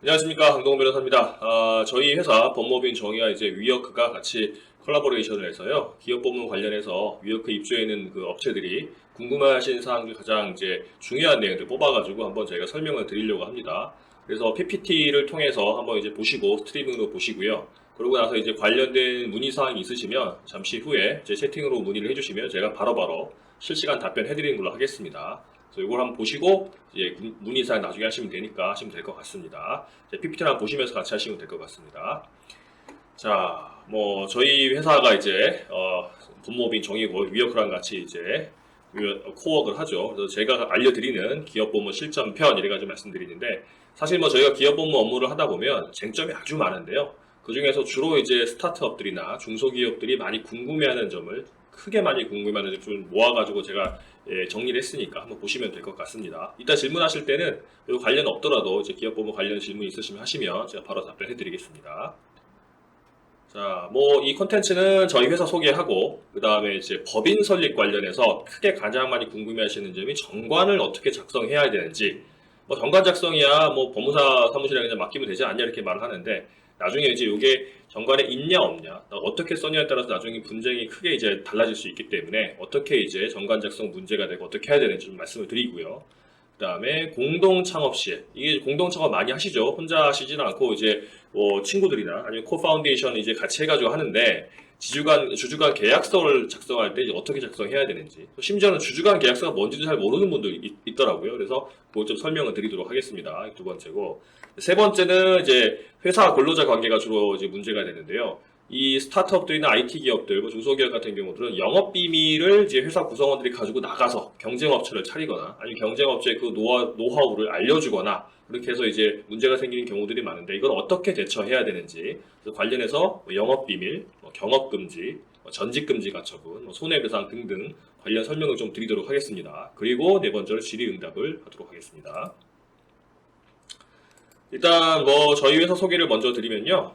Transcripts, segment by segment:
안녕하십니까, 강동원 변호사입니다. 저희 회사 법무법인 정의와 이제 위어크가 같이 콜라보레이션을 해서요, 기업 법무 관련해서 위어크 입주해 있는 그 업체들이 궁금해하시는 사항들 가장 이제 중요한 내용들 뽑아가지고 한번 저희가 설명을 드리려고 합니다. 그래서 PPT를 통해서 한번 이제 보시고 스트리밍으로 보시고요. 그러고 나서 이제 관련된 문의 사항이 있으시면 잠시 후에 제 채팅으로 문의를 해주시면 제가 바로바로 실시간 답변 해드리는 걸로 하겠습니다. 그래서 이걸 한번 보시고 이제 문의사항 나중에 하시면 되니까 하시면 될 것 같습니다. PPT를 한번 보시면서 같이 하시면 될 것 같습니다. 자, 뭐 저희 회사가 이제 법무법인 정의고 위어크랑 같이 이제 코워크를 하죠. 그래서 제가 알려드리는 기업법무 실전편 이래가지고 말씀드리는데, 사실 뭐 저희가 기업법무 업무를 하다 보면 쟁점이 아주 많은데요. 그 중에서 주로 이제 스타트업들이나 중소기업들이 많이 궁금해하는 점을 크게 많이 궁금해하는 점 모아가지고 제가 정리를 했으니까 한번 보시면 될 것 같습니다. 이따 질문하실 때는 관련 없더라도 이제 기업법무 관련 질문 있으시면 하시면 제가 바로 답변해 드리겠습니다. 자, 뭐 이 콘텐츠는 저희 회사 소개하고 그 다음에 이제 법인 설립 관련해서 크게 가장 많이 궁금해하시는 점이 정관을 어떻게 작성해야 되는지, 뭐 정관 작성이야 뭐 법무사 사무실에 그냥 맡기면 되지 않냐 이렇게 말을 하는데, 나중에 이제 이게 정관에 있냐 없냐, 어떻게 써냐에 따라서 나중에 분쟁이 크게 이제 달라질 수 있기 때문에 어떻게 이제 정관 작성 문제가 되고 어떻게 해야 되는지 좀 말씀을 드리고요. 그 다음에 공동 창업 시, 이게 공동 창업 많이 하시죠? 혼자 하시지는 않고 이제 뭐 친구들이나 아니면 코파운데이션 이제 같이 해가지고 하는데, 주주간 계약서를 작성할 때 이제 어떻게 작성해야 되는지, 심지어는 주주간 계약서가 뭔지도 잘 모르는 분도 있더라고요. 그래서 그걸 좀 설명을 드리도록 하겠습니다. 두 번째고, 세 번째는 이제 회사 근로자 관계가 주로 이제 문제가 되는데요. 이 스타트업들이나 IT 기업들, 뭐 중소기업 같은 경우들은 영업 비밀을 이제 회사 구성원들이 가지고 나가서 경쟁업체를 차리거나 아니면 경쟁업체의 그 노하우를 알려주거나 그렇게 해서 이제 문제가 생기는 경우들이 많은데, 이걸 어떻게 대처해야 되는지, 관련해서 영업 비밀, 경업 금지, 전직 금지 가처분, 손해배상 등등 관련 설명을 좀 드리도록 하겠습니다. 그리고 네 번째로 질의응답을 하도록 하겠습니다. 일단 뭐 저희 회사 소개를 먼저 드리면요.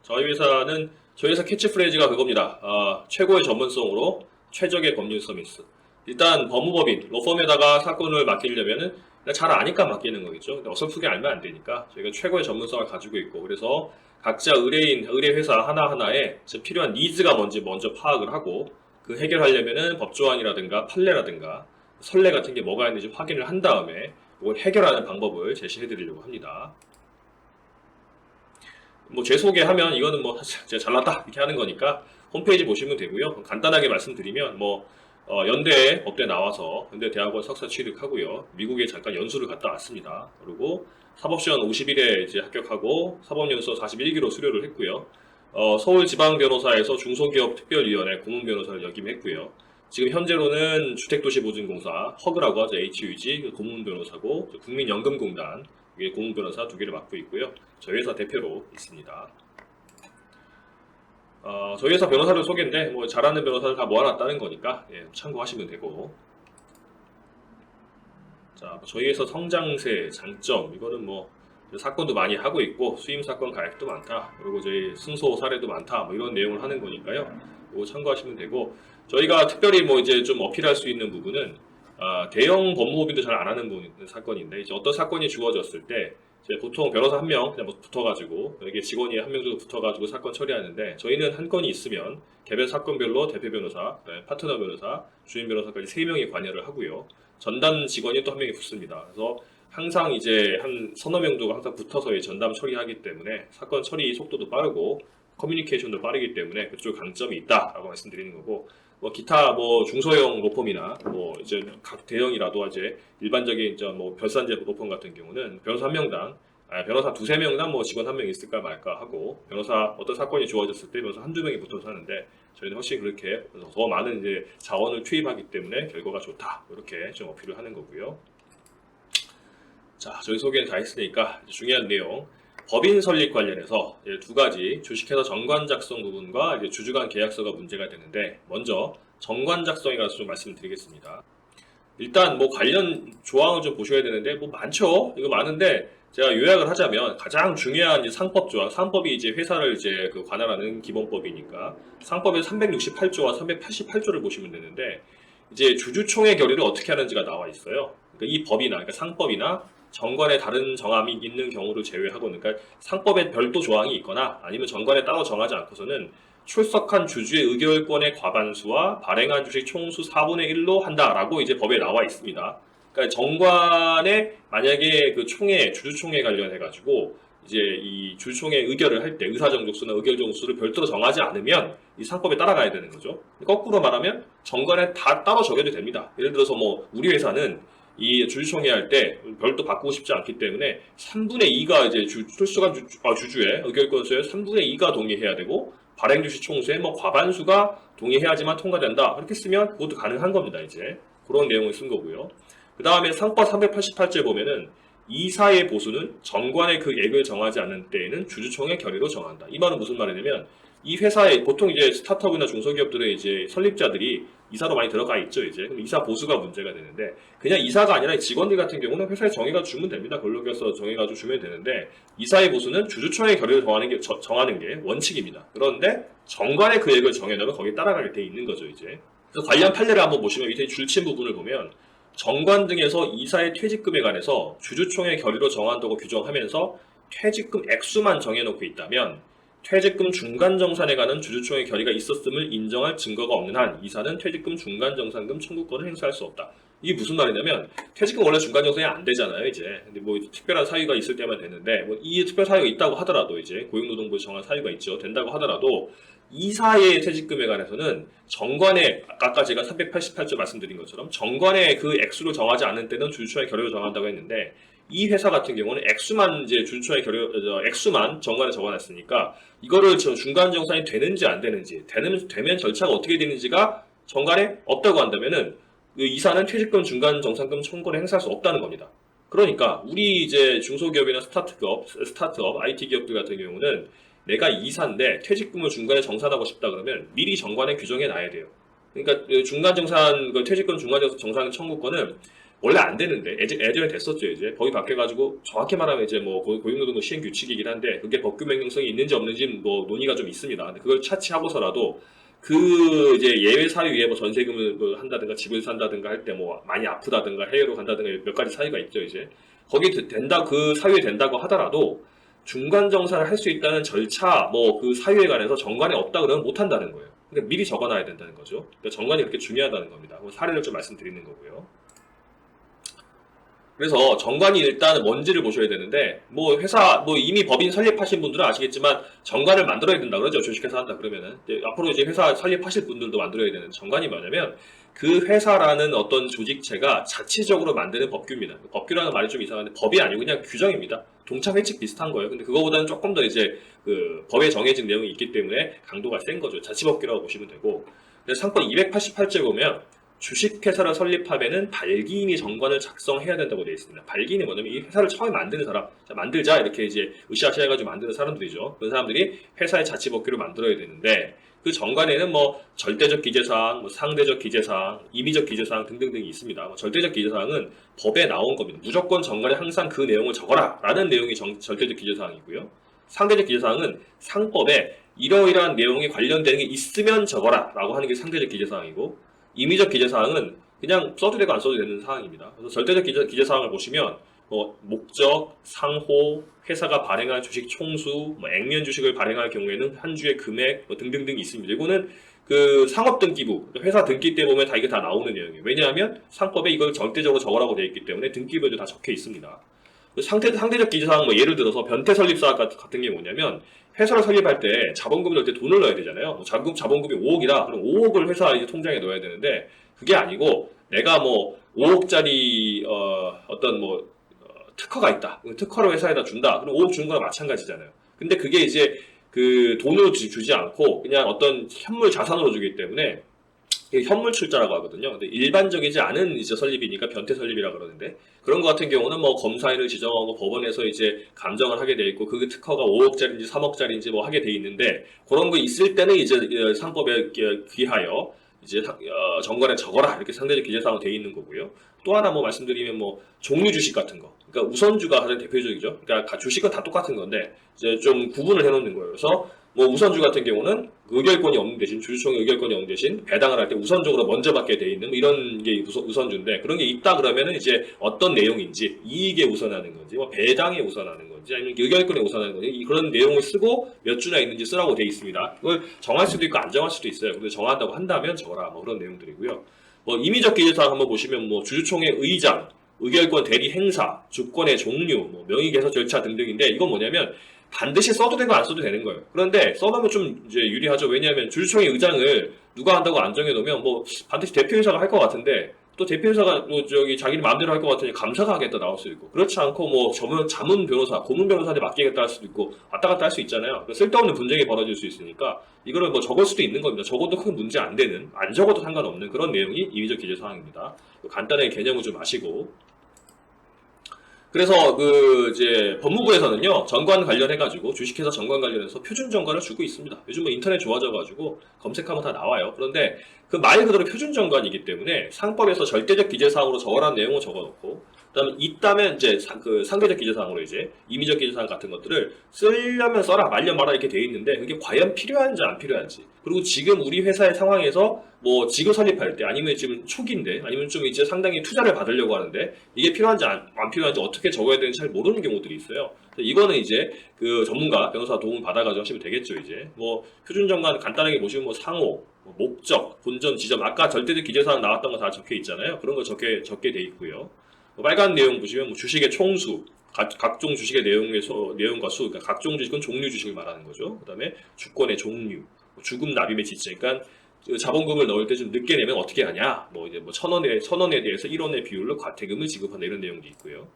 저희 회사 캐치프레이즈가 그겁니다. 최고의 전문성으로 최적의 법률 서비스. 일단 법무법인, 로펌에다가 사건을 맡기려면은 잘 아니까 맡기는 거겠죠. 근데 어설프게 알면 안 되니까 저희가 최고의 전문성을 가지고 있고, 그래서 각자 의뢰회사 하나하나에 필요한 니즈가 뭔지 먼저 파악을 하고, 그 해결하려면은 법조항이라든가 판례라든가 선례 같은 게 뭐가 있는지 확인을 한 다음에 그걸 해결하는 방법을 제시해 드리려고 합니다. 뭐 제 소개하면 이거는 뭐 제가 잘났다 이렇게 하는 거니까 홈페이지 보시면 되고요. 간단하게 말씀드리면 뭐 연대 법대 나와서 연대 대학원 석사 취득하고요. 미국에 잠깐 연수를 갔다 왔습니다. 그리고 사법시험 50일에 이제 합격하고 사법연수원 41기로 수료를 했고요. 서울지방변호사에서 중소기업 특별위원회 고문변호사를 역임했고요. 지금 현재로는 주택도시보증공사 허그라고 하죠. HUG 고문변호사고, 국민연금공단 고문변호사 2개를 맡고 있고요. 저희 회사 대표로 있습니다. 저희 회사 변호사를 소개인데 뭐 잘하는 변호사를 다 모아놨다는 거니까 참고하시면 되고, 자, 저희 회사 성장세 장점, 이거는 뭐 사건도 많이 하고 있고 수임 사건 가액도 많다, 그리고 저희 승소 사례도 많다, 뭐 이런 내용을 하는 거니까요. 이거 참고하시면 되고, 저희가 특별히 뭐 이제 좀 어필할 수 있는 부분은 대형 법무법인도 잘 안 하는 사건인데, 이제 어떤 사건이 주어졌을 때 이제 보통 변호사 한 명 그냥 붙어가지고, 여기 직원이 한 명 정도 붙어가지고 사건 처리하는데, 저희는 한 건이 있으면 개별 사건별로 대표 변호사, 파트너 변호사, 주임 변호사까지 3명이 관여를 하고요. 전담 직원이 또 한 명이 붙습니다. 그래서 항상 이제 한 서너 명도가 항상 붙어서 전담 처리하기 때문에 사건 처리 속도도 빠르고 커뮤니케이션도 빠르기 때문에 그쪽 강점이 있다라고 말씀드리는 거고, 뭐 기타 뭐 중소형 로펌이나 뭐 이제 각 대형이라도 이제 일반적인 이제 뭐 별산제 로펌 같은 경우는 변호사 한 명당 변호사 2~3명당 뭐 직원 한 명 있을까 말까 하고, 변호사 어떤 사건이 주어졌을 때 변호사 1~2명이 붙어서 하는데, 저희는 훨씬 그렇게 더 많은 이제 자원을 투입하기 때문에 결과가 좋다, 이렇게 좀 어필을 하는 거고요. 자, 저희 소개는 다 했으니까 중요한 내용, 법인 설립 관련해서 2가지 주식회사 정관 작성 부분과 이제 주주간 계약서가 문제가 되는데, 먼저 정관 작성에 관해서 좀 말씀을 드리겠습니다. 일단 뭐 관련 조항을 좀 보셔야 되는데, 뭐 많죠. 이거 많은데 제가 요약을 하자면 가장 중요한 상법 조항, 상법이 이제 회사를 이제 관할하는 기본법이니까 상법의 368조와 388조를 보시면 되는데, 이제 주주총회 결의를 어떻게 하는지가 나와 있어요. 그러니까 이 법이나, 그러니까 상법이나 정관에 다른 정함이 있는 경우를 제외하고는, 그러니까 상법에 별도 조항이 있거나 아니면 정관에 따로 정하지 않고서는 출석한 주주의 의결권의 과반수와 발행한 주식 총수 4분의 1로 한다라고 이제 법에 나와 있습니다. 그러니까 정관에 만약에 그 총회, 주주총회 관련해가지고 이제 이 주주총회 의결을 할 때 의사정족수나 의결정수를 별도로 정하지 않으면 이 상법에 따라가야 되는 거죠. 거꾸로 말하면 정관에 다 따로 적용도 됩니다. 예를 들어서 뭐 우리 회사는 이 주주총회 할 때 별도 바꾸고 싶지 않기 때문에 3분의 2가 이제 출석한 주주의 의결권수의 3분의 2가 동의해야 되고 발행주식 총수의 뭐 과반수가 동의해야지만 통과된다. 그렇게 쓰면 그것도 가능한 겁니다. 이제 그런 내용을 쓴 거고요. 그 다음에 상법 388제 보면은 이사의 보수는 정관의 그 액을 정하지 않는 때에는 주주총회 결의로 정한다. 이 말은 무슨 말이냐면 이 회사에 보통 이제 스타트업이나 중소기업들의 이제 설립자들이 이사로 많이 들어가 있죠. 이제 그럼 이사 보수가 문제가 되는데 그냥 이사가 아니라 직원들 같은 경우는 회사에 정해가 주면 됩니다. 근로계약서 정해가지고 주면 되는데 이사의 보수는 주주총회 결의를 정하는 게 원칙입니다. 그런데 정관의 그 액을 정해놓으면 거기에 따라가게 돼 있는 거죠. 이제 그래서 관련 판례를 한번 보시면 밑에 줄친 부분을 보면 정관 등에서 이사의 퇴직금에 관해서 주주총회 결의로 정한다고 규정하면서 퇴직금 액수만 정해놓고 있다면 퇴직금 중간정산에 관한 주주총회 결의가 있었음을 인정할 증거가 없는 한 이사는 퇴직금 중간정산금 청구권을 행사할 수 없다. 이게 무슨 말이냐면 퇴직금 원래 중간정산이 안 되잖아요. 이제 근데 뭐 특별한 사유가 있을 때만 되는데 뭐 이 특별 사유가 있다고 하더라도 이제 고용노동부에서 정한 사유가 있죠. 된다고 하더라도 이사의 퇴직금에 관해서는 정관에 아까 제가 388조 말씀드린 것처럼 정관에 그 액수를 정하지 않은 때는 주주총회 결의로 정한다고 했는데 이 회사 같은 경우는 액수만 이제 주주총회 액수만 정관에 적어놨으니까 이거를 중간 정산이 되는지 안 되는지 되면 절차가 어떻게 되는지가 정관에 없다고 한다면은 그 이사는 퇴직금 중간 정산금 청구를 행사할 수 없다는 겁니다. 그러니까 우리 이제 중소기업이나 스타트업 IT 기업들 같은 경우는 내가 이사인데 퇴직금을 중간에 정산하고 싶다 그러면 미리 정관에 규정해 놔야 돼요. 그러니까 중간 정산 퇴직금 중간 정산 청구권은 원래 안 되는데 예전에 됐었죠. 이제 법이 바뀌어가지고 정확히 말하면 이제 뭐 고용노동부 시행 규칙이긴 한데 그게 법규 명령성이 있는지 없는지 뭐 논의가 좀 있습니다. 근데 그걸 차치하고서라도 그 이제 예외 사유에 뭐 전세금을 뭐 한다든가 집을 산다든가 할 때 뭐 많이 아프다든가 해외로 간다든가 몇 가지 사유가 있죠. 이제 거기 된다 그 사유에 된다고 하더라도 중간 정산을 할 수 있다는 절차 뭐 그 사유에 관해서 정관에 없다 그러면 못 한다는 거예요. 그러니까 미리 적어놔야 된다는 거죠. 그러니까 정관이 그렇게 중요하다는 겁니다. 사례를 좀 말씀드리는 거고요. 그래서 정관이 일단 뭔지를 보셔야 되는데 뭐 회사 뭐 이미 법인 설립하신 분들은 아시겠지만 정관을 만들어야 된다 그러죠. 주식회사 한다 그러면은 앞으로 이제 회사 설립하실 분들도 만들어야 되는 정관이 뭐냐면 그 회사라는 어떤 조직체가 자치적으로 만드는 법규입니다. 법규라는 말이 좀 이상한데 법이 아니고 그냥 규정입니다. 동참 회칙 비슷한 거예요. 근데 그거보다는 조금 더 이제 그 법에 정해진 내용이 있기 때문에 강도가 센 거죠. 자치법규라고 보시면 되고. 상법 288조 보면 주식회사를 설립하면은 발기인이 정관을 작성해야 된다고 되어 있습니다. 발기인이 뭐냐면 이 회사를 처음에 만드는 사람, 자, 만들자 이렇게 이제 으쌰으쌰 해가지고 만드는 사람들이죠. 그런 사람들이 회사의 자치법규를 만들어야 되는데 그 정관에는 뭐 절대적 기재사항, 뭐 상대적 기재사항, 임의적 기재사항 등등등이 있습니다. 뭐 절대적 기재사항은 법에 나온 겁니다. 무조건 정관에 항상 그 내용을 적어라 라는 내용이 절대적 기재사항이고요. 상대적 기재사항은 상법에 이러이러한 내용이 관련되는 게 있으면 적어라 라고 하는 게 상대적 기재사항이고 임의적 기재사항은 그냥 써도 되고 안 써도 되는 사항입니다. 그래서 절대적 기재사항을 보시면 뭐 목적, 상호, 회사가 발행할 주식 총수, 뭐 액면 주식을 발행할 경우에는 한 주의 금액 뭐 등등등이 있습니다. 이거는 그 상업등기부, 회사 등기 때 보면 다 이게 다 나오는 내용이에요. 왜냐하면 상법에 이걸 절대적으로 적으라고 되어 있기 때문에 등기부에도 다 적혀 있습니다. 상대적 기재사항 뭐 예를 들어서 변태 설립사 같은 게 뭐냐면 회사를 설립할 때 자본금을 넣을 때 돈을 넣어야 되잖아요. 자본금이 5억이다. 그럼 5억을 회사 이제 통장에 넣어야 되는데 그게 아니고 내가 뭐 5억짜리 어떤 뭐 특허가 있다. 특허를 회사에다 준다. 그럼 5억 주는 거랑 마찬가지잖아요. 근데 그게 이제 그 돈으로 주지 않고 그냥 어떤 현물 자산으로 주기 때문에 현물 출자라고 하거든요. 근데 일반적이지 않은 이제 설립이니까 변태 설립이라 그러는데 그런 것 같은 경우는 뭐 검사인을 지정하고 법원에서 이제 감정을 하게 돼 있고 그 특허가 5억짜리인지 3억짜리인지 뭐 하게 돼 있는데 그런 거 있을 때는 이제 상법에 귀하여 이제 정관에 적어라 이렇게 상대적 기재사항으로 돼 있는 거고요. 또 하나 뭐 말씀드리면 뭐 종류 주식 같은 거, 그러니까 우선주가 가장 대표적이죠. 그러니까 주식은 다 똑같은 건데 이제 좀 구분을 해놓는 거예요. 그래서 뭐 우선주 같은 경우는 의결권이 없는 대신 주주총회 의결권이 없는 대신 배당을 할 때 우선적으로 먼저 받게 돼 있는 뭐 이런 게 우선주인데 그런 게 있다 그러면은 이제 어떤 내용인지 이익에 우선하는 건지 뭐 배당에 우선하는 건지 아니면 의결권에 우선하는 건지 그런 내용을 쓰고 몇 주나 있는지 쓰라고 돼 있습니다. 그걸 정할 수도 있고 안 정할 수도 있어요. 근데 정한다고 한다면 적어라 뭐 그런 내용들이고요. 뭐 임의적 기재사항 한번 보시면 뭐 주주총회 의장 의결권 대리 행사, 주권의 종류, 뭐 명의 개서 절차 등등인데 이건 뭐냐면 반드시 써도 되고 안 써도 되는 거예요. 그런데 써놓으면 좀 이제 유리하죠. 왜냐하면 주주총회 의장을 누가 한다고 안 정해놓으면 뭐 반드시 대표이사가 할 것 같은데 또 대표이사가 뭐 저기 자기 마음대로 할 것 같으니 감사가 하겠다 나올 수도 있고 그렇지 않고 뭐 자문 변호사, 고문 변호사한테 맡기겠다 할 수도 있고 왔다 갔다 할 수 있잖아요. 쓸데없는 분쟁이 벌어질 수 있으니까 이거를 뭐 적을 수도 있는 겁니다. 적어도 큰 문제 안 되는, 안 적어도 상관없는 그런 내용이 임의적 기재 사항입니다. 간단하게 개념을 좀 아시고. 그래서 그 이제 법무부에서는요 정관 관련해가지고 주식회사 정관 관련해서 표준 정관을 주고 있습니다. 요즘 뭐 인터넷 좋아져가지고 검색하면 다 나와요. 그런데 그 말 그대로 표준 정관이기 때문에 상법에서 절대적 기재사항으로 적어란 내용을 적어놓고 그다음에 있다면 이제 그 상대적 기재사항으로 이제 임의적 기재사항 같은 것들을 쓰려면 써라 말려 말아 이렇게 돼 있는데 그게 과연 필요한지 안 필요한지 그리고 지금 우리 회사의 상황에서 뭐 지금 설립할 때 아니면 지금 초기인데 아니면 좀 이제 상당히 투자를 받으려고 하는데 이게 필요한지 안 필요한지 어떻게 적어야 되는지 잘 모르는 경우들이 있어요. 이거는 이제 그 전문가 변호사 도움 받아가지고 하시면 되겠죠. 이제 뭐 표준 정관 간단하게 보시면 뭐 상호, 뭐 목적, 본전, 지점 아까 절대적 기재사항 나왔던 거 다 적혀 있잖아요. 그런 거 적게 돼 있고요. 빨간 내용 보시면 뭐 주식의 총수, 각종 주식의 내용과 수, 그러니까 각종 주식은 종류 주식을 말하는 거죠. 그다음에 주권의 종류, 주금 납입의 지체, 그러니까 자본금을 넣을 때 좀 늦게 내면 어떻게 하냐? 뭐 이제 뭐 1,000원에 대해서 1원의 비율로 과태금을 지급한다 이런 내용도 있고요.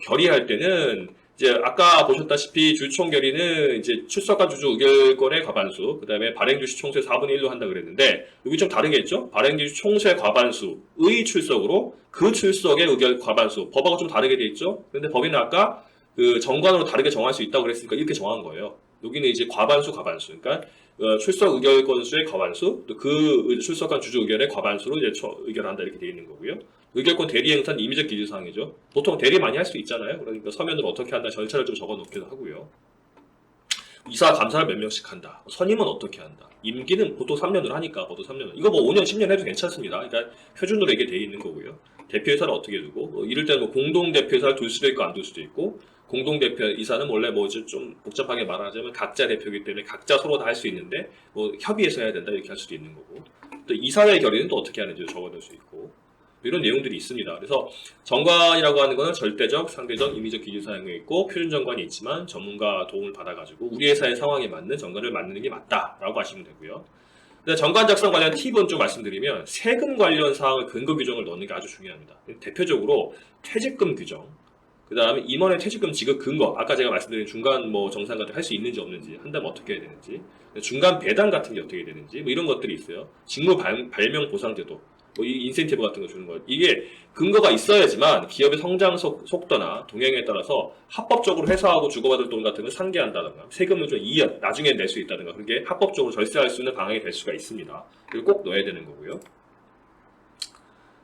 결의할 때는 이제 아까 보셨다시피 주총 결의는 이제 출석한 주주 의결권의 과반수, 그다음에 발행 주식 총수의 4분의 1로 한다 그랬는데 여기 좀 다르겠죠? 발행 주식 총수의 과반수의 출석으로 그 출석의 의결 과반수, 법하고 좀 다르게 돼 있죠? 근데 법인은 아까 그 정관으로 다르게 정할 수 있다고 그랬으니까 이렇게 정한 거예요. 여기는 이제 과반수. 그러니까 출석 의결 건수의 과반수, 또 그 출석한 주주 의견의 과반수로 이제 의결한다 이렇게 돼 있는 거고요. 의결권 대리 행사는 임의적 기재사항이죠. 보통 대리 많이 할 수 있잖아요. 그러니까 서면으로 어떻게 한다 절차를 좀 적어 놓기도 하고요. 이사 감사를 몇 명씩 한다. 선임은 어떻게 한다. 임기는 보통 3년으로 하니까 보통 3년. 이거 뭐 5년, 10년 해도 괜찮습니다. 그러니까 표준으로 이게 돼 있는 거고요. 대표이사를 어떻게 두고 뭐 이럴 때는 뭐 공동 대표이사를 둘 수도 있고 안 둘 수도 있고 공동 대표이사는 원래 뭐 좀 복잡하게 말하자면 각자 대표이기 때문에 각자 서로 다 할 수 있는데 뭐 협의해서 해야 된다 이렇게 할 수도 있는 거고 또 이사회 결의는 또 어떻게 하는지 적어놓을 수 있고 이런 내용들이 있습니다. 그래서 정관이라고 하는 것은 절대적, 상대적, 임의적 기준사항이 있고 표준 정관이 있지만 전문가 도움을 받아가지고 우리 회사의 상황에 맞는 정관을 만드는 게 맞다라고 하시면 되고요. 근데 정관 작성 관련 팁은 좀 말씀드리면 세금 관련 사항을 근거 규정을 넣는 게 아주 중요합니다. 대표적으로 퇴직금 규정, 그 다음에 임원의 퇴직금 지급 근거, 아까 제가 말씀드린 중간 뭐 정산 같은 거 할 수 있는지 없는지, 한다면 어떻게 해야 되는지, 중간 배당 같은 게 어떻게 되는지, 뭐 이런 것들이 있어요. 직무 발명 보상제도, 뭐 이 인센티브 같은 거 주는 거. 이게 근거가 있어야지만 기업의 성장 속도나 동향에 따라서 합법적으로 회사하고 주고받을 돈 같은 걸 상계한다든가, 세금을 좀 나중에 낼 수 있다든가, 그렇게 합법적으로 절세할 수 있는 방향이 될 수가 있습니다. 그리고 꼭 넣어야 되는 거고요.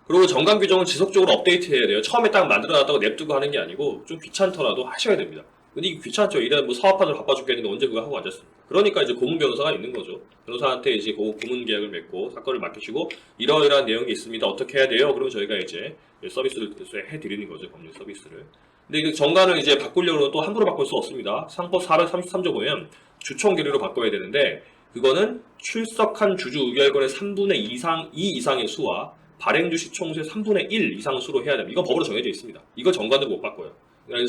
그리고 정관 규정은 지속적으로 업데이트해야 돼요. 처음에 딱 만들어놨다고 냅두고 하는 게 아니고 좀 귀찮더라도 하셔야 됩니다. 근데 이게 귀찮죠. 이래 뭐 사업하느라 바빠 죽겠는데 언제 그거 하고 앉았습니까? 그러니까 이제 고문 변호사가 있는 거죠. 변호사한테 이제 고문 계약을 맺고 사건을 맡기시고 이러이러한 내용이 있습니다. 어떻게 해야 돼요? 그러면 저희가 이제 서비스를 해드리는 거죠. 법률 서비스를. 근데 이 정관을 이제 바꾸려고 또 함부로 바꿀 수 없습니다. 상법 433조 보면 주총 결의로 바꿔야 되는데 그거는 출석한 주주 의결권의 3분의 2 이상의 수와 발행 주식 총수의 3분의 1 이상 수로 해야 됩니다. 이건 법으로 정해져 있습니다. 이거 정관으로 못 바꿔요.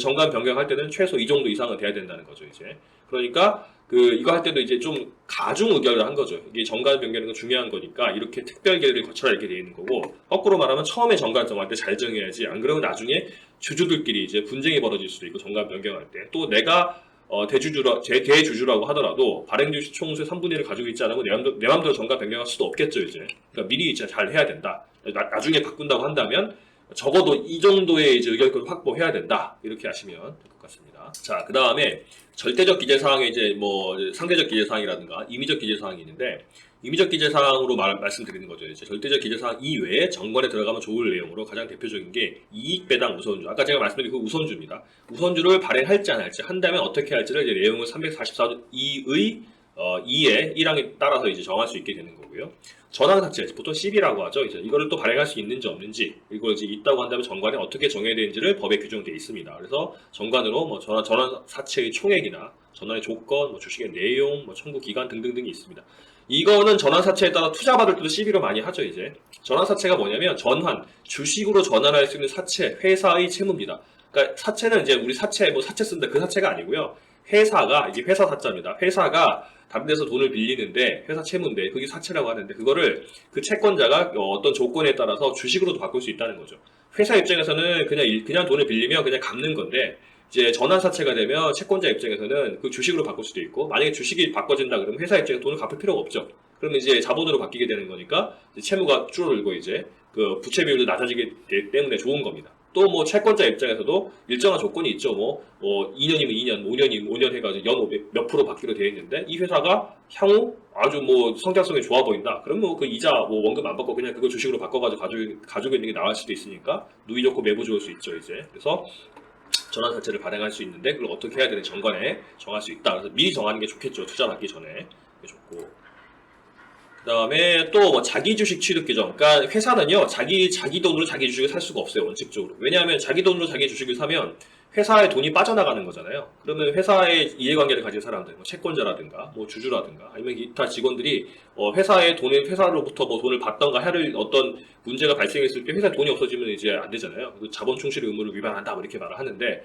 정관 변경할 때는 최소 이 정도 이상은 돼야 된다는 거죠, 이제. 그러니까 이거 할 때도 이제 좀 가중 의결을 한 거죠. 이게 정관 변경은 중요한 거니까 이렇게 특별 계류를 거쳐라 이렇게 돼 있는 거고 거꾸로 말하면 처음에 정관 정할 때 잘 정해야지 안 그러면 나중에 주주들끼리 이제 분쟁이 벌어질 수도 있고 정관 변경할 때 또 내가 대주주라고 하더라도 발행 주식 총수의 3분의 1을 가지고 있지 않으면 내 맘대로 정관 변경할 수도 없겠죠, 이제. 그러니까 미리 잘 해야 된다. 나중에 바꾼다고 한다면 적어도 이 정도의 이제 의결권을 확보해야 된다. 이렇게 하시면 될 것 같습니다. 자, 그 다음에 절대적 기재 사항에 이제 뭐 상대적 기재 사항이라든가 임의적 기재 사항이 있는데, 임의적 기재 사항으로 말씀드리는 거죠. 이제 절대적 기재 사항 이외에 정관에 들어가면 좋을 내용으로 가장 대표적인 게 이익 배당 우선주. 아까 제가 말씀드린 그 우선주입니다. 우선주를 발행할지 안 할지, 한다면 어떻게 할지를 이제 내용을 344조의 2의 1항에 따라서 이제 정할 수 있게 되는 거고요. 전환 사채, 보통 CB라고 하죠. 이제 이거를 또 발행할 수 있는지 없는지, 이거 이제 있다고 한다면 정관에 어떻게 정해야 되는지를 법에 규정되어 있습니다. 그래서 정관으로 뭐 전환 사채의 총액이나 전환의 조건, 뭐 주식의 내용, 뭐 청구 기간 등등등이 있습니다. 이거는 전환 사채에 따라 투자받을 때도 CB로 많이 하죠. 이제 전환 사채가 뭐냐면 전환, 주식으로 전환할 수 있는 사채, 회사의 채무입니다. 그러니까 사채는 이제 우리 사채 뭐 사채 쓴다 그 사채가 아니고요. 회사가 이게 회사 사자입니다. 회사가 다른 데서 돈을 빌리는데 회사 채무인데 그게 사채라고 하는데, 그거를 그 채권자가 어떤 조건에 따라서 주식으로도 바꿀 수 있다는 거죠. 회사 입장에서는 그냥 돈을 빌리면 그냥 갚는 건데, 이제 전환 사채가 되면 채권자 입장에서는 그 주식으로 바꿀 수도 있고, 만약에 주식이 바꿔진다 그러면 회사 입장에 돈을 갚을 필요가 없죠. 그러면 이제 자본으로 바뀌게 되는 거니까 채무가 줄어들고 이제 그 부채 비율도 낮아지기 때문에 좋은 겁니다. 또 뭐 채권자 입장에서도 일정한 조건이 있죠. 뭐 2년이면 2년, 5년이면 5년 해가지고 연 몇 프로 받기로 되어 있는데, 이 회사가 향후 아주 뭐 성장성이 좋아 보인다. 그러면 뭐 그 이자 뭐 원금 안 받고 그냥 그거 주식으로 바꿔가지고 가지고 있는 게 나을 수도 있으니까 누이 좋고 매부 좋을 수 있죠. 이제 그래서 전환 사채를 발행할 수 있는데 그걸 어떻게 해야 되는 정관에 정할 수 있다. 그래서 미리 정하는 게 좋겠죠. 투자 받기 전에. 좋고. 그 다음에 또 뭐 자기 주식 취득 규정. 그러니까 회사는요, 자기 돈으로 자기 주식을 살 수가 없어요, 원칙적으로. 왜냐하면 자기 돈으로 자기 주식을 사면 회사의 돈이 빠져나가는 거잖아요. 그러면 회사의 이해관계를 가진 사람들, 뭐 채권자라든가, 뭐 주주라든가, 아니면 기타 직원들이 회사로부터 뭐 돈을 받던가 하를 어떤 문제가 발생했을 때 회사에 돈이 없어지면 이제 안 되잖아요. 자본 충실 의무를 위반한다, 뭐 이렇게 말을 하는데,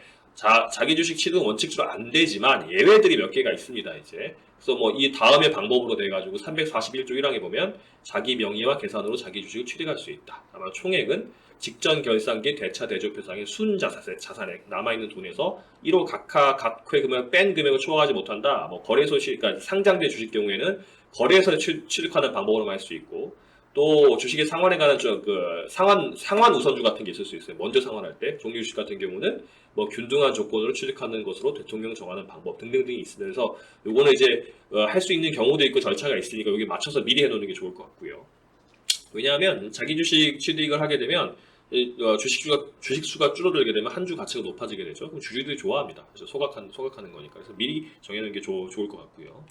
자기 주식 취득은 원칙적으로 안 되지만 예외들이 몇 개가 있습니다, 이제. 그래서 뭐 이 다음의 방법으로 돼가지고 341조 1항에 보면 자기 명의와 계산으로 자기 주식을 취득할 수 있다. 아마 총액은 직전 결산기 대차 대조표상의 순자산액 남아있는 돈에서 1호 각회 금액 뺀 금액을 초과하지 못한다. 뭐 거래소 그러니까 상장된 주식 경우에는 거래소에 취득하는 방법으로 할 수 있고, 또 주식의 상환에 관한 상환 우선주 같은 게 있을 수 있어요. 먼저 상환할 때 종류 주식 같은 경우는 뭐 균등한 조건으로 취득하는 것으로 대통령 정하는 방법 등등등이 있으면서 요거는 이제 할 수 있는 경우도 있고 절차가 있으니까 여기 맞춰서 미리 해놓는 게 좋을 것 같고요. 왜냐하면 자기 주식 취득을 하게 되면 주식 수가 줄어들게 되면 한 주 가치가 높아지게 되죠. 그럼 주주들이 좋아합니다. 그래서 소각하는 거니까. 그래서 미리 정해놓는 게 좋을 것 같고요.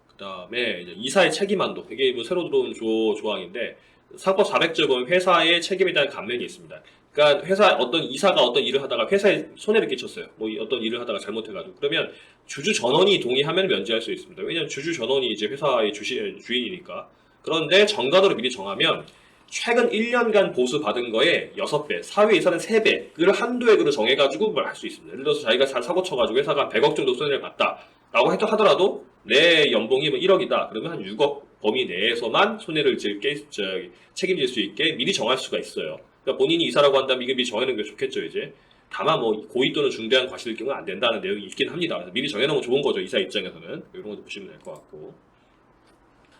그 다음에 이사의 책임 한도. 이게 뭐 새로 들어온 조항인데, 상법 400조에 보면 회사의 책임에 대한 감면이 있습니다. 그러니까 어떤 이사가 어떤 일을 하다가 회사에 손해를 끼쳤어요. 뭐 어떤 일을 하다가 잘못해가지고. 그러면 주주 전원이 동의하면 면제할 수 있습니다. 왜냐하면 주주 전원이 이제 회사의 주인이니까. 그런데 정관으로 미리 정하면 최근 1년간 보수 받은 거에 6배, 사회 이사는 3배를 한도액으로 정해가지고 뭘 할 수 있습니다. 예를 들어서 자기가 사고 쳐가지고 회사가 100억 정도 손해를 봤다 라고 하더라도 내 연봉이 뭐 1억이다 그러면 한 6억 범위 내에서만 손해를 책임질 수 있게 미리 정할 수가 있어요. 그러니까 본인이 이사라고 한다면 이게 미리 정해놓는 게 좋겠죠. 이제 다만 뭐 고의 또는 중대한 과실일 경우는 안 된다는 내용이 있긴 합니다. 그래서 미리 정해놓으면 좋은 거죠, 이사 입장에서는. 이런 것도 보시면 될 것 같고,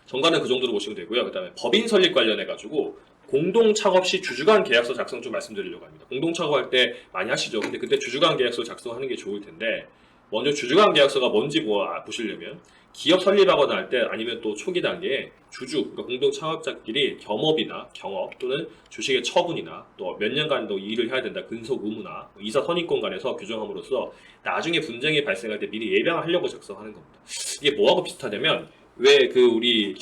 정관은 그 정도로 보시면 되고요. 그 다음에 법인 설립 관련해가지고 공동 창업 시 주주간 계약서 작성 좀 말씀드리려고 합니다. 공동 창업할 때 많이 하시죠. 근데 그때 주주간 계약서 작성하는 게 좋을 텐데, 먼저 주주간 계약서가 뭔지 보시려면 기업 설립하거나 할 때, 아니면 또 초기 단계에 그러니까 공동 창업자끼리 겸업이나 경업 또는 주식의 처분이나 또 몇 년간 더 일을 해야 된다, 근속 의무나 이사 선임권 간에서 규정함으로써 나중에 분쟁이 발생할 때 미리 예방하려고 작성하는 겁니다. 이게 뭐하고 비슷하냐면, 왜 우리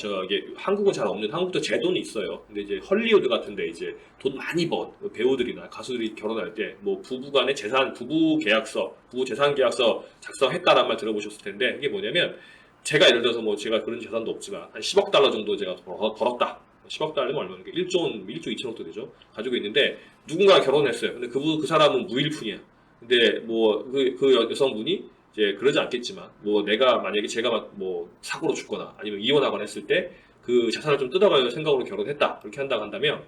한국은 잘 없는, 한국도 제도는 있어요. 근데 이제 헐리우드 같은데 이제 돈 많이 번 배우들이나 가수들이 결혼할 때 뭐 부부간의 부부 재산 계약서 작성했다라는 말 들어보셨을 텐데, 이게 뭐냐면, 제가 예를 들어서 뭐 제가 그런 재산도 없지만 한 10억 달러 정도 제가 벌었다. 10억 달러면 얼마입니까? 1조 2천억도 되죠. 가지고 있는데 누군가 결혼했어요. 근데 그 사람은 무일푼이야. 근데 뭐 그 여성분이 이제 그러지 않겠지만, 뭐 만약에 제가 뭐 사고로 죽거나 아니면 이혼하거나 했을 때 그 자산을 좀 뜯어갈 생각으로 결혼했다, 그렇게 한다고 한다면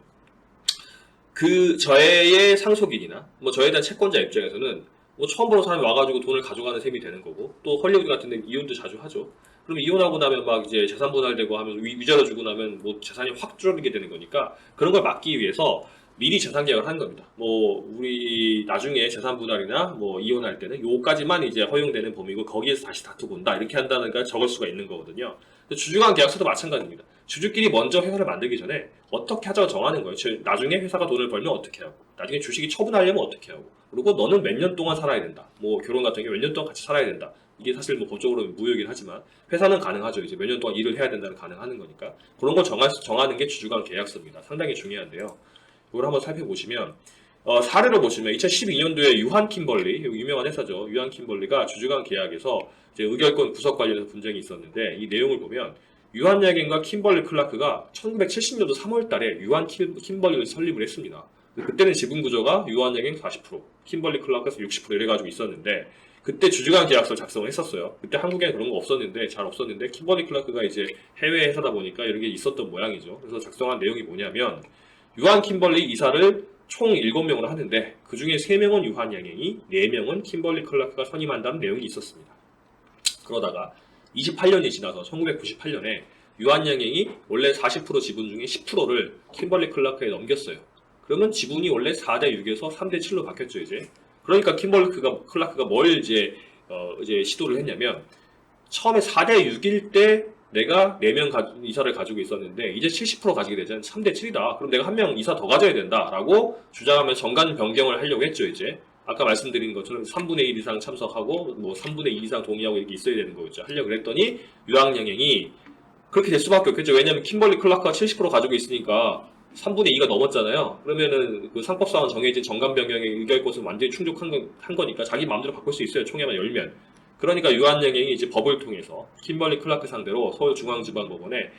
저의 상속인이나 뭐 저에 대한 채권자 입장에서는 뭐 처음 보는 사람이 와가지고 돈을 가져가는 셈이 되는 거고, 또 헐리우드 같은 데 이혼도 자주 하죠. 그럼 이혼하고 나면 막 이제 재산 분할되고 하면 위자료 주고 나면 뭐 재산이 확 줄어들게 되는 거니까, 그런 걸 막기 위해서 미리 재산 계약을 하는 겁니다. 뭐 우리 나중에 재산 분할이나 뭐 이혼할 때는 요까지만 이제 허용되는 범위고 거기에서 다시 다투고 온다 이렇게 한다니까 적을 수가 있는 거거든요. 주주간 계약서도 마찬가지입니다. 주주끼리 먼저 회사를 만들기 전에 어떻게 하자고 정하는 거예요. 나중에 회사가 돈을 벌면 어떻게 하고, 나중에 주식이 처분하려면 어떻게 하고, 그리고 너는 몇 년 동안 살아야 된다. 뭐 결혼 같은 경우 몇 년 동안 같이 살아야 된다. 이게 사실 뭐 법적으로 무효이긴 하지만 회사는 가능하죠. 이제 몇 년 동안 일을 해야 된다는 가능하는 거니까 그런 걸 정하는 게 주주간 계약서입니다. 상당히 중요한데요. 이걸 한번 살펴보시면 사례를 보시면 2012년도에 유한 킴벌리, 유명한 회사죠. 유한 킴벌리가 주주간 계약에서 이제 의결권 구석 관련해서 분쟁이 있었는데 이 내용을 보면 유한 야겐과 킴벌리 클라크가 1970년도 3월 달에 유한 킴벌리를 설립을 했습니다. 그때는 지분 구조가 유한 야겐 40%, 킴벌리 클라크에서 60% 이래가지고 있었는데 그때 주주간 계약서를 작성을 했었어요. 그때 한국에 그런 거 없었는데, 잘 없었는데, 킴벌리 클라크가 이제 해외 회사다 보니까 이런 게 있었던 모양이죠. 그래서 작성한 내용이 뭐냐면, 유한 킴벌리 이사를 총 7명으로 하는데, 그 중에 3명은 유한 양행이, 4명은 킴벌리 클라크가 선임한다는 내용이 있었습니다. 그러다가 28년이 지나서 1998년에 유한 양행이 원래 40% 지분 중에 10%를 킴벌리 클라크에 넘겼어요. 그러면 지분이 원래 4대 6에서 3대 7로 바뀌었죠, 이제. 그러니까 킴벌리 클라크가 뭘 이제 시도를 했냐면 처음에 4대 6일 때 내가 4명 이사를 가지고 있었는데 이제 70% 가지게 되잖아요. 3대 7이다. 그럼 내가 한 명 이사 더 가져야 된다라고 주장하면서 정관 변경을 하려고 했죠, 이제. 아까 말씀드린 것처럼 3분의 1 이상 참석하고 뭐 3분의 2 이상 동의하고 이렇게 있어야 되는 거였죠. 하려고 했더니 유한양행이 그렇게 될 수밖에 없겠죠. 왜냐면 킴벌리 클라크가 70% 가지고 있으니까 3분의 2가 넘었잖아요. 그러면은 그 상법상은 정해진 정관 변경의 의결권은 완전히 충족한 거니까 자기 마음대로 바꿀 수 있어요. 총회만 열면. 그러니까 유한양행이 이제 법을 통해서 킴벌리 클라크 상대로 서울중앙지방법원에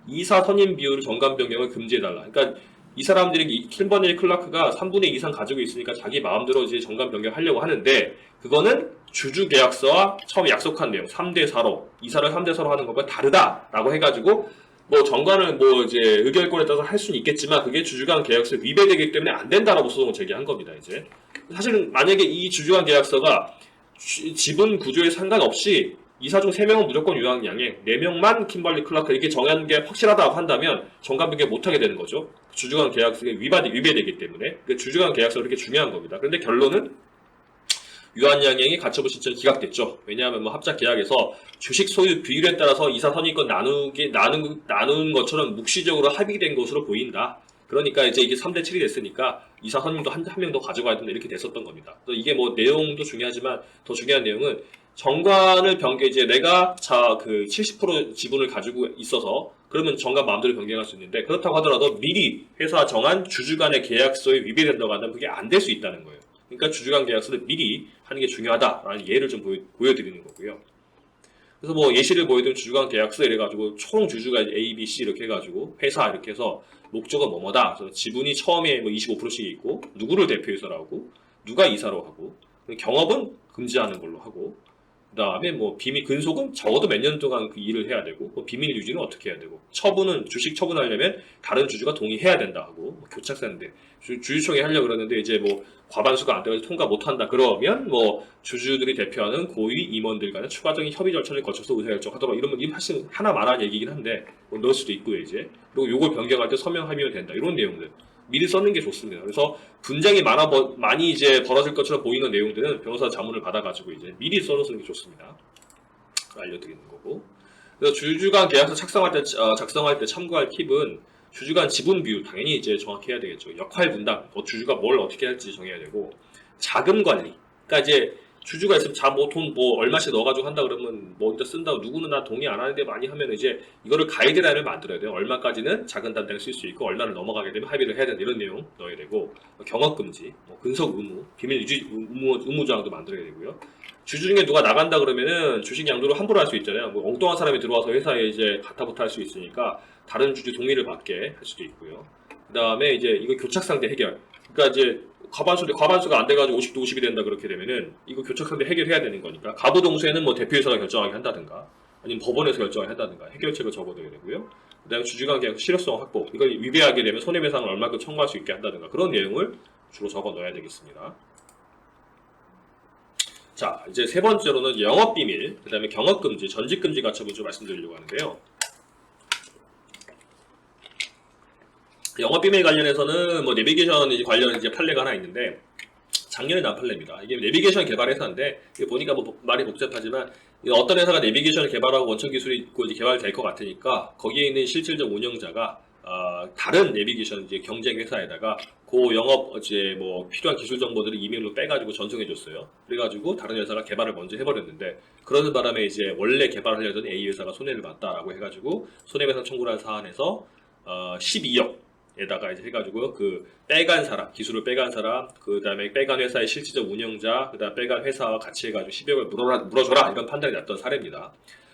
이사 선임 비율 정관 변경을 금지해달라. 그러니까 이 사람들이 킴벌리 클라크가 3분의 2 이상 가지고 있으니까 자기 마음대로 이제 정관 변경하려고 하는데 그거는 주주 계약서와 처음 약속한 내용 3대 4로 이사를 3대 4로 하는 것과 다르다라고 해가지고 뭐 정관을 뭐 이제 의결권에 따라서 할 수는 있겠지만 그게 주주간 계약서에 위배되기 때문에 안 된다라고 소송을 제기한 겁니다. 이제 사실은 만약에 이 주주간 계약서가 지분 구조에 상관없이 이사 중 3명은 무조건 유한양행, 4명만 킴벌리 클라크 이렇게 정한 게 확실하다고 한다면 정관 변경 못하게 되는 거죠. 주주간 계약서에 위배되기 때문에 주주간 계약서가 그렇게 중요한 겁니다. 그런데 결론은 유한양행이 가처분 신청이 기각됐죠. 왜냐하면 뭐 합작 계약에서 주식 소유 비율에 따라서 이사 선임권 나눈 것처럼 묵시적으로 합의된 것으로 보인다. 그러니까 이제 이게 3대 7이 됐으니까 이사 선임도 한 명 더 가져가야 된다 이렇게 됐었던 겁니다. 그래서 이게 뭐 내용도 중요하지만 더 중요한 내용은 정관을 이제 내가 그 70% 지분을 가지고 있어서 그러면 정관 마음대로 변경할 수 있는데 그렇다고 하더라도 미리 회사 정한 주주 간의 계약서에 위배된다고 한다면 그게 안 될 수 있다는 거예요. 그러니까 주주간 계약서를 미리 하는 게 중요하다라는 예를 좀 보여드리는 거고요. 그래서 뭐 예시를 보여드리면 주주간 계약서 이래가지고 총 주주가 A, B, C 이렇게 해가지고 회사 이렇게 해서 목적은 뭐뭐다. 그래서 지분이 처음에 뭐 25%씩 있고 누구를 대표해서라고 하고 누가 이사로 하고 경업은 금지하는 걸로 하고 그 다음에 뭐 근속은 적어도 몇 년 동안 그 일을 해야 되고 뭐 비밀 유지는 어떻게 해야 되고 처분은 주식 처분하려면 다른 주주가 동의해야 된다 하고 뭐 교착사인데 주주총회 하려고 그러는데 이제 뭐 과반수가 안 돼가지고 통과 못한다 그러면 뭐 주주들이 대표하는 고위 임원들 간의 추가적인 협의 절차를 거쳐서 의사결정하더라 이러면 이 사실 하나 말한 얘기긴 한데 뭐 넣을 수도 있고요 이제 그리고 요걸 변경할 때 서명 합의면 된다 이런 내용들 미리 써는 게 좋습니다. 그래서 분쟁이 많이 이제 벌어질 것처럼 보이는 내용들은 변호사 자문을 받아가지고 이제 미리 써놓는 게 좋습니다. 알려드리는 거고. 그래서 주주간 계약서 작성할 때 참고할 팁은 주주간 지분 비율 당연히 이제 정확히 해야 되겠죠. 역할 분담, 주주가 뭘 어떻게 할지 정해야 되고 자금 관리. 그러니까 이제 주주가 있으면 돈 얼마씩 넣어가지고 한다 그러면 뭐 어디다 쓴다고 누구는 나 동의 안 하는데 많이 하면 이제 이거를 가이드라인을 만들어야 돼요. 얼마까지는 작은 단당을 쓸 수 있고 얼마를 넘어가게 되면 합의를 해야 된다 이런 내용 넣어야 되고 경업 금지, 근속 의무, 비밀 유지 의무 조항도 만들어야 되고요. 주주 중에 누가 나간다 그러면은 주식 양도를 함부로 할 수 있잖아요. 뭐 엉뚱한 사람이 들어와서 회사에 이제 가타부타 할 수 있으니까 다른 주주 동의를 받게 할 수도 있고요. 그 다음에 이제 이거 교착상대 해결. 그러니까 이제 과반수가 안 돼가지고 50대 50이 된다 그렇게 되면은 이거 교착상대 해결해야 되는 거니까 가부동수에는 뭐 대표이사가 결정하게 한다든가 아니면 법원에서 결정하게 한다든가 해결책을 적어둬야 되고요. 그 다음에 주주간 계약 실효성 확보. 이걸 위배하게 되면 손해배상을 얼마큼 청구할 수 있게 한다든가 그런 내용을 주로 적어 넣어야 되겠습니다. 자, 이제 세 번째로는 영업비밀, 그 다음에 경업금지, 전직금지 가처분 좀 말씀드리려고 하는데요. 영업비밀 관련해서는 뭐 내비게이션 관련 이제 판례가 하나 있는데, 작년에 난 판례입니다. 이게 내비게이션 개발 회사인데, 이게 보니까 뭐 말이 복잡하지만, 어떤 회사가 내비게이션을 개발하고 원천 기술이 있고 이제 개발될 것 같으니까, 거기에 있는 실질적 운영자가 다른 내비게이션 이제 경쟁 회사에다가 그 영업 이제 뭐 필요한 기술 정보들을 이메일로 빼가지고 전송해줬어요. 그래가지고 다른 회사가 개발을 먼저 해버렸는데, 그러는 바람에 이제 원래 개발하려던 A 회사가 손해를 봤다라고 해가지고 손해배상 청구를 한 사안에서 12억 에다가 이제 해가지고 그 빼간 사람, 기술을 빼간 사람, 그 다음에 빼간 회사의 실질적 운영자, 그 다음 빼간 회사와 같이 해가지고 12억을 물어줘라 이런 판단이 났던 사례입니다.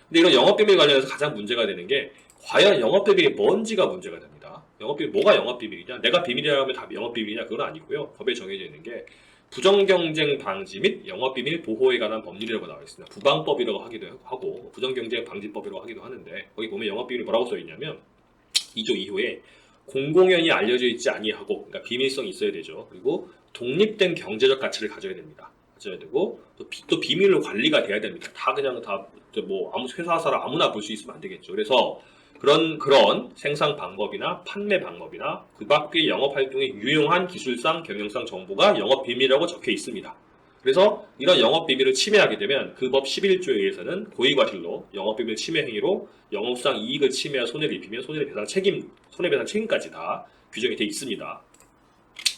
근데 이런 영업비밀 관련해서 가장 문제가 되는 게, 과연 영업비밀이 뭔지가 문제가 됩니다. 영업비밀, 뭐가 영업비밀이냐? 내가 비밀이라고 하면 다 영업비밀이냐? 그건 아니고요. 법에 정해져 있는 게 부정경쟁 방지 및 영업비밀 보호에 관한 법률이라고 나와 있습니다. 부방법이라고 하기도 하고 부정경쟁 방지법이라고 하기도 하는데, 거기 보면 영업비밀이 뭐라고 써 있냐면 2조 2호에 공공연히 알려져 있지 아니하고, 그러니까 비밀성이 있어야 되죠. 그리고 독립된 경제적 가치를 가져야 됩니다. 가져야 되고, 또 비밀로 관리가 돼야 됩니다. 다 그냥 다 뭐 아무 회사 사람 아무나 볼 수 있으면 안 되겠죠. 그래서 그런 생산 방법이나 판매 방법이나 그 밖의 영업 활동에 유용한 기술상 경영상 정보가 영업 비밀이라고 적혀 있습니다. 그래서 이런 영업 비밀을 침해하게 되면 그 법 11조에 의해서는 고의과실로 영업 비밀 침해 행위로 영업상 이익을 침해한 손해를 입히면 손해배상 책임까지 다 규정이 돼 있습니다.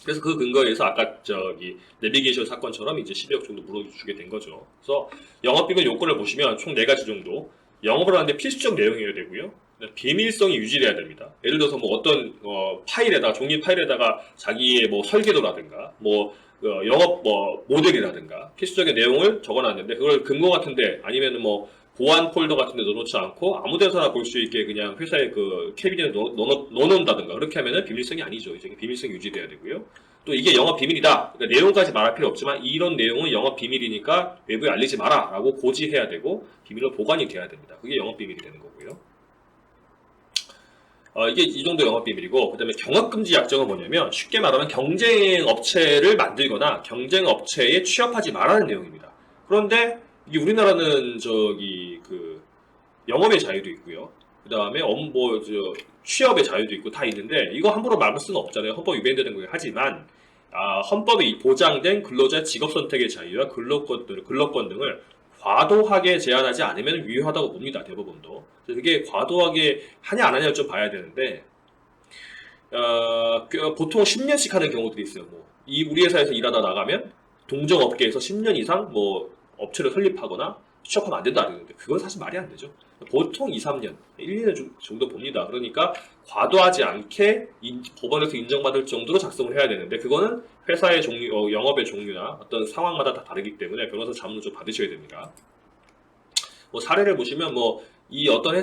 그래서 그 근거에서 아까 저기 내비게이션 사건처럼 이제 12억 정도 물어주게 된 거죠. 그래서 영업비밀 요건을 보시면 총 4가지 정도. 영업을 하는데 필수적 내용이어야 되고요. 비밀성이 유지돼야 됩니다. 예를 들어서 뭐 어떤 파일에다가, 종이 파일에다가 자기의 뭐 설계도라든가 뭐 영업 뭐 모델이라든가 필수적인 내용을 적어놨는데, 그걸 금고 같은데 아니면 뭐 보안 폴더 같은데 넣어놓지 않고 아무 데서나 볼 수 있게 그냥 회사의 그 캐비넷에 넣어놓는다든가, 그렇게 하면은 비밀성이 아니죠. 이제 비밀성이 유지돼야 되고요. 또 이게 영업 비밀이다, 그러니까 내용까지 말할 필요 없지만 이런 내용은 영업 비밀이니까 외부에 알리지 마라 라고 고지해야 되고, 비밀로 보관이 돼야 됩니다. 그게 영업 비밀이 되는 거고요. 이게 이 정도 영업비밀이고, 그 다음에 경업금지 약정은 뭐냐면 쉽게 말하면 경쟁 업체를 만들거나 경쟁 업체에 취업하지 말라는 내용입니다. 그런데 이게 우리나라는 저기 그 영업의 자유도 있고요. 그 다음에 취업의 자유도 있고 다 있는데, 이거 함부로 막을 수는 없잖아요. 헌법 위반되는 거긴 하지만 헌법에 보장된 근로자 직업 선택의 자유와 근로권 등을 과도하게 제한하지 않으면 유효하다고 봅니다. 대법원도. 그게 과도하게 하냐 안 하냐를 좀 봐야 되는데, 보통 10년씩 하는 경우들이 있어요. 우리 회사에서 일하다 나가면 동종 업계에서 10년 이상 업체를 설립하거나 취업하면 안 된다 그러는데, 그건 사실 말이 안 되죠. 보통 2, 3년, 1, 2년 정도 봅니다. 그러니까 과도하지 않게 법원에서 인정받을 정도로 작성을 해야 되는데, 그거는 회사의 종류, 영업의 종류나 어떤 상황마다 다 다르기 때문에 변호사 자문을 좀 받으셔야 됩니다. 사례를 보시면 이 어떤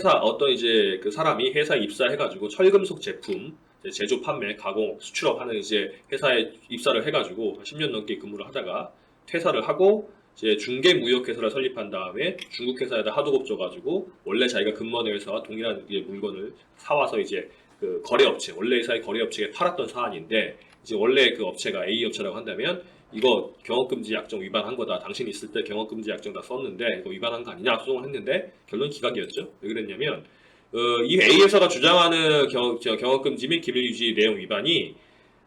이제 그 사람이 회사에 입사해가지고 철금속 제품 제조, 판매, 가공, 수출업하는 이제 회사에 입사를 해가지고 10년 넘게 근무를 하다가 퇴사를 하고 이제 중개무역회사를 설립한 다음에 중국 회사에다 하도급 줘가지고 원래 자기가 근무하는 회사와 동일한 물건을 사와서 이제 그 거래업체, 원래 회사의 거래업체에 팔았던 사안인데, 이제 원래 그 업체가 A 업체라고 한다면 이거 경업금지 약정 위반한 거다. 당신이 있을 때 경업금지 약정 다 썼는데 이거 위반한 거 아니냐 소송을 했는데, 결론 기각이었죠. 왜 그랬냐면 이 A 회사가 주장하는 경업금지 및 기밀유지 내용 위반이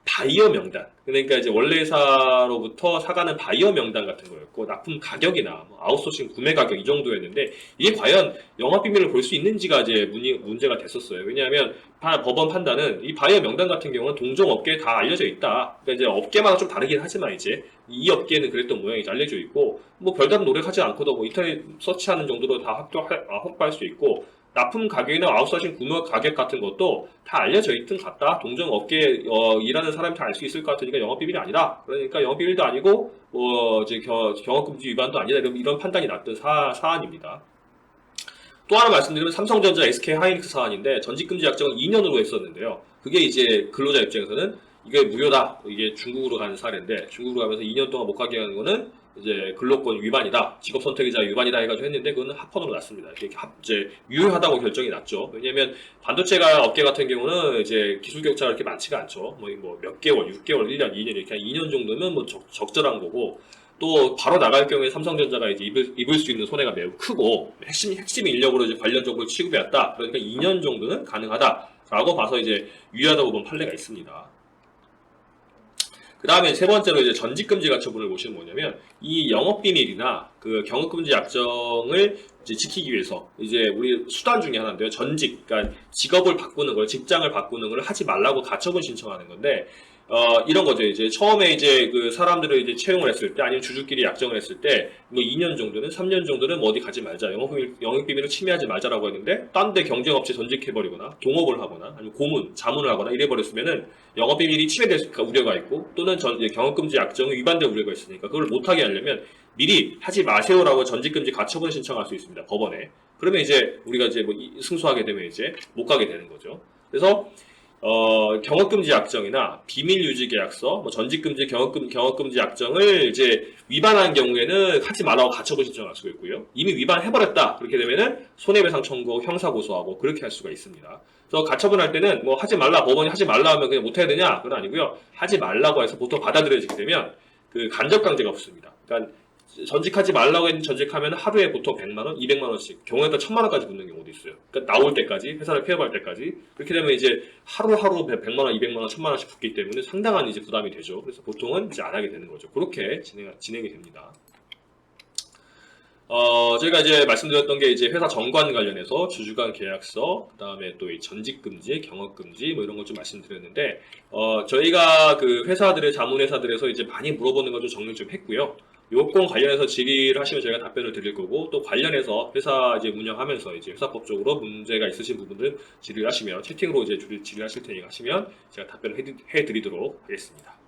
바이어 명단, 그러니까 이제 원래 회사로부터 사가는 바이어 명단 같은 거였고, 납품 가격이나 아웃소싱 구매 가격 이 정도였는데, 이게 과연 영업비밀을 볼 수 있는지가 이제 문제가 됐었어요. 왜냐하면 법원 판단은 이 바이어 명단 같은 경우는 동종 업계에 다 알려져 있다. 그러니까 이제 업계마다 좀 다르긴 하지만 이제 이 업계는 그랬던 모양이 알려져 있고, 별다른 노력하지 않고도 인터넷 서치하는 정도로 다 확보할 수 있고, 납품 가격이나 아웃소싱 구매 가격 같은 것도 다 알려져 있든 같다. 동종 업계에 일하는 사람이 다 알 수 있을 것 같으니까 영업비밀이 아니다. 그러니까 영업비밀도 아니고 이제 경업금지 위반도 아니다. 이런 판단이 났던 사안입니다. 또 하나 말씀드리면 삼성전자, SK하이닉스 사안인데, 전직금지 약정은 2년으로 했었는데요. 그게 이제 근로자 입장에서는 이게 무효다. 이게 중국으로 가는 사례인데, 중국으로 가면서 2년 동안 못 가게 하는 거는 이제 근로권 위반이다, 직업 선택의 자유 위반이다 해가지고 했는데, 그거는 합헌으로 났습니다. 이제 유효하다고 결정이 났죠. 왜냐면 반도체가 업계 같은 경우는 이제 기술 격차가 그렇게 많지가 않죠. 몇 개월, 6개월, 1년, 2년 이렇게 한 2년 정도면 적절한 거고, 또 바로 나갈 경우에 삼성전자가 이제 입을 수 있는 손해가 매우 크고 핵심 인력으로 이제 관련적으로 취급해왔다. 그러니까 2년 정도는 가능하다라고 봐서 이제 유의하다고 본 판례가 있습니다. 그 다음에 세 번째로 이제 전직금지 가처분을 보시면 뭐냐면 이 영업비밀이나 그 경업금지 약정을 이제 지키기 위해서 이제 우리 수단 중에 하나인데요. 전직, 그러니까 직업을 바꾸는 걸, 직장을 바꾸는 걸 하지 말라고 가처분 신청하는 건데 이런 거죠. 이제 처음에 이제 그 사람들을 이제 채용을 했을 때 아니면 주주끼리 약정을 했을 때 뭐 2년 정도는 3년 정도는 뭐 어디 가지 말자. 영업비밀을 침해하지 말자라고 했는데 딴 데 경쟁업체 전직해버리거나 동업을 하거나 아니면 고문, 자문을 하거나 이래버렸으면은 영업비밀이 침해될 우려가 있고 또는 경업금지 약정이 위반될 우려가 있으니까 그걸 못하게 하려면 미리 하지 마세요라고 전직금지 가처분 신청할 수 있습니다. 법원에. 그러면 이제 우리가 이제 뭐 승소하게 되면 이제 못 가게 되는 거죠. 그래서 경업금지 약정이나 비밀유지계약서, 뭐 전직금지, 경업금지 약정을 이제 위반한 경우에는 하지 말라고 가처분 신청할 수가 있고요. 이미 위반해버렸다. 그렇게 되면은 손해배상 청구하고 형사고소하고 그렇게 할 수가 있습니다. 그래서 가처분할 때는 뭐 하지 말라, 법원이 하지 말라 하면 그냥 못해야 되냐? 그건 아니고요. 하지 말라고 해서 보통 받아들여지게 되면 그 간접강제가 없습니다. 그러니까 전직하지 말라고 했는데 전직하면 하루에 보통 100만원, 200만원씩, 경우에 따라 1000만원까지 붙는 경우도 있어요. 그러니까 나올 때까지, 회사를 폐업할 때까지. 그렇게 되면 이제 하루하루 100만원, 200만원, 1000만원씩 붙기 때문에 상당한 이제 부담이 되죠. 그래서 보통은 이제 안 하게 되는 거죠. 그렇게 진행이 됩니다. 저희가 이제 말씀드렸던 게 이제 회사 정관 관련해서 주주간 계약서, 그 다음에 또 이 전직금지, 경업금지, 뭐 이런 걸 좀 말씀드렸는데, 저희가 그 회사들의 자문회사들에서 이제 많이 물어보는 걸 좀 정리 좀 했고요. 요건 관련해서 질의를 하시면 저희가 답변을 드릴 거고, 또 관련해서 회사 이제 운영하면서 이제 회사법적으로 문제가 있으신 부분들 질의를 하시면, 채팅으로 이제 질의를 하실 테니까 하시면 제가 답변을 해드리도록 하겠습니다.